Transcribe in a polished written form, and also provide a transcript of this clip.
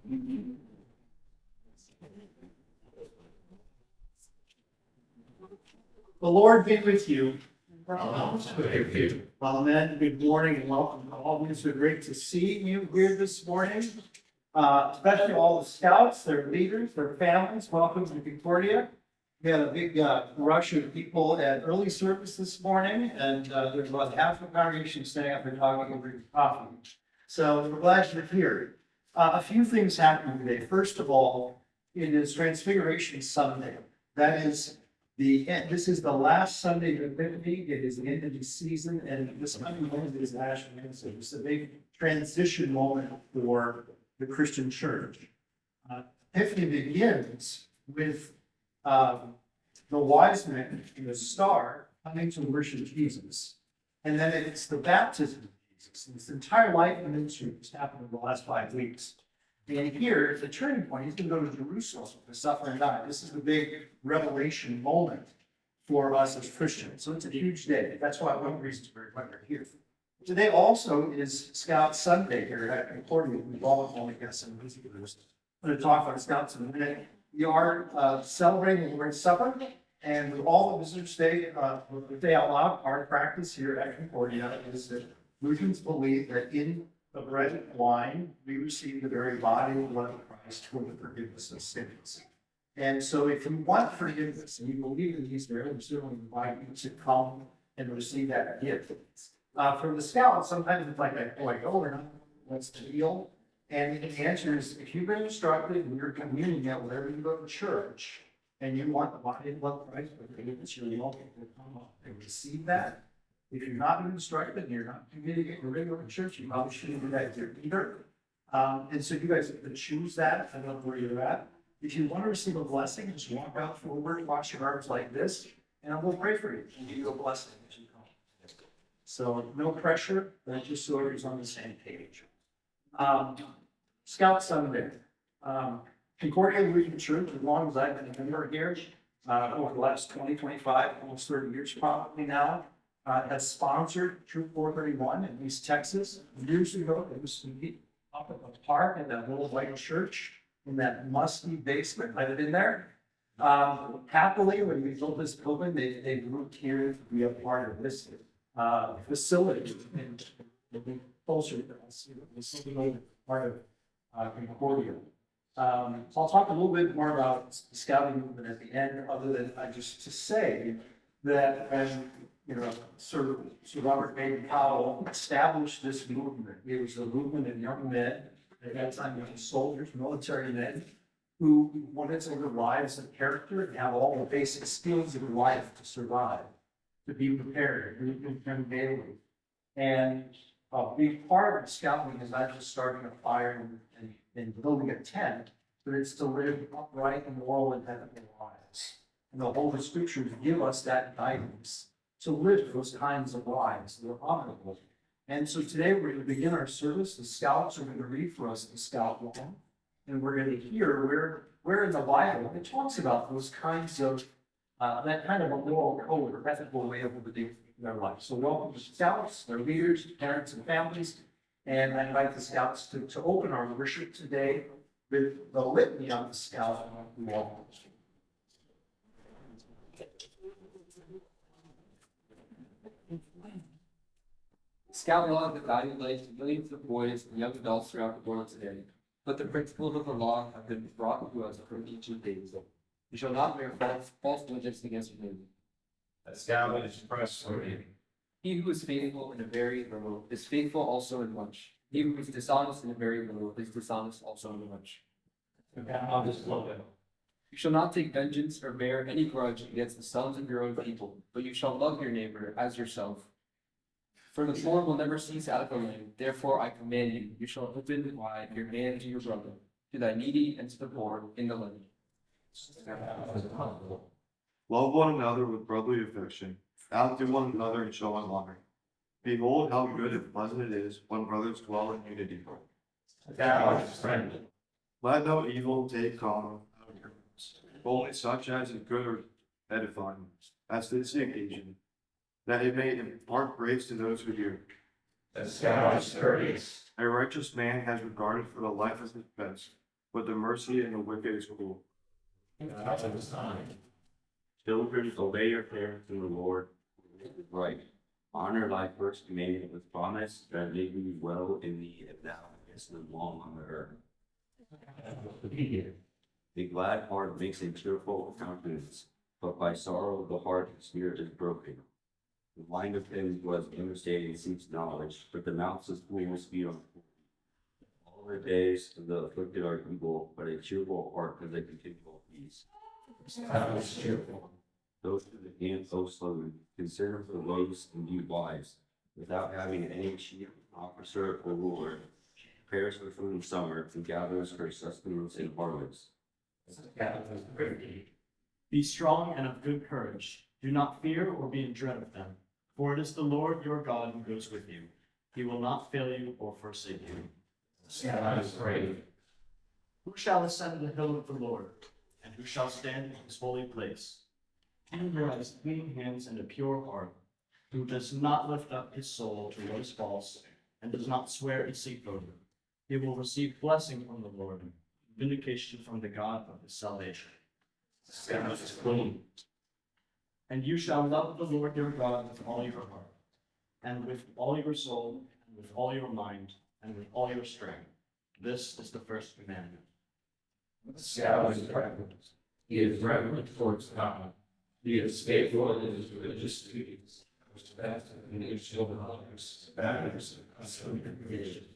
The Lord be with you. Amen. Amen. Good morning and welcome to all. It's so great to see you here this morning, especially all the scouts, their leaders, their families. Welcome to Concordia. We had a big rush of people at early service this morning, and there's about half the congregation standing up and talking over coffee. So we're glad you're here. A few things happening today. First of all, it is Transfiguration Sunday. That is the end. This is the last Sunday of Epiphany. It is the end of the season, and this coming Wednesday is Ash Wednesday. It's a big transition moment for the Christian church. Epiphany begins with the wise men and the star coming to worship Jesus, and then it's the baptism of Jesus. And this entire life and ministry has happened in the last 5 weeks. And here, the turning point, he's going to go to Jerusalem to suffer and die. This is the big revelation moment for us as Christians. So it's a huge day. That's why one of the reasons why we're here. Today also is Scout Sunday here at Concordia. We've all only got some visitors. I'm going to talk about Scouts in a minute. We are celebrating the Lord's Supper, and with all the visitors today, the day out loud, our practice here at Concordia is that Lutherans believe that in the bread and wine, we receive the very body and blood of Christ for the forgiveness of sins. And so if you want forgiveness and you believe in these very, we certainly invite you to come and receive that gift. For the Scouts, sometimes it's like, oh, I go or not, what's the deal? And the answer is, if you've been instructed in your communion at wherever you go to church, and you want the body and blood of Christ for forgiveness, you're welcome to come up and receive that. If you're not been instructed and you're not communicating in regular church, you probably shouldn't do that here either. And so you guys can choose that. I don't know where you're at. If you want to receive a blessing, just walk out forward, wash your arms like this, and I will pray for you and give you a blessing as you come. So no pressure, but just so everybody's on the same page. Scout Sunday. Concordia Lutheran Church, as long as I've been a member here, over the last 20, 25, almost 30 years probably now, has sponsored Troop 431 in East Texas. Years ago, it was to meet up at the park in that little white church in that musty basement. I've been there. Happily, when we built this building, they moved here to be a part of this facility and be closer to us. This part of Concordia. So I'll talk a little bit more about the scouting movement at the end, other than just to say that Sir Robert Baden-Powell established this movement. It was a movement of young men, at that time young soldiers, military men, who wanted to live lives of character and have all the basic skills of life to survive, to be prepared, to be prepared daily. And a big part of scouting is not just starting a fire and building a tent, but it's to live upright and moral and heavenly lives. And the Holy Scriptures give us that guidance to live those kinds of lives that are honorable. And so today we're going to begin our service. The scouts are going to read for us the Scout Law, and we're going to hear where in the Bible it talks about those kinds of that kind of a moral code or ethical way of living their life. So welcome to the Scouts, their leaders, parents, and families. And I invite the Scouts to open our worship today with the litany on the Scout Law. Scout law has valued life to millions of boys and young adults throughout the world today, but the principles of the law have been brought to us from ancient days. You shall not bear false witness against your neighbor. A scout is trustworthy. He who is faithful in a very little is faithful also in much. He who is dishonest in a very little is dishonest also in much. I'll just look at it. You shall not take vengeance or bear any grudge against the sons of your own people, but you shall love your neighbor as yourself. For the poor will never cease out of the land. Therefore I command you, you shall open wide your hand to your brother, to thy needy and to the poor in the land. Love one another with brotherly affection. Outdo one another and show honor. Behold how good and pleasant it is when brothers dwell in unity. Thou art friendly. Let no evil take common out of your midst, but only such as is good or edifying, as this occasion, that it may impart grace to those who hear. The scout is courteous. A righteous man has regarded for the life of his best, but the mercy and the wicked is cruel. Children, obey your parents in the Lord, for it is right. Honor thy first commandment with promise, that it may be well in thee if thou hast lived long on the earth. A glad heart makes a cheerful countenance, but by sorrow the heart and spirit is broken. The mind of him who has understanding seeks knowledge, but the mouth of fools feed on food. All the days of the afflicted are evil, but a cheerful heart is a continual peace. Those who the hand so slowly, consider the ways and be wise, without having any chief, officer, or ruler. She prepares her food in summer and gathers her sustenance in harvest. Be strong and of good courage. Do not fear or be in dread of them, for it is the Lord your God who goes with you. He will not fail you or forsake you. Who shall ascend the hill of the Lord, and who shall stand in his holy place? He who has clean hands and a pure heart, who does not lift up his soul to what is false, and does not swear deceitfully. He will receive blessing from the Lord, vindication from the God of his salvation. And you shall love the Lord your God with all your heart, and with all your soul, and with all your mind, and with all your strength. This is the first commandment. He is reverent towards God. He is faithful in his religious duties. In his children, others, matters of custom and tradition.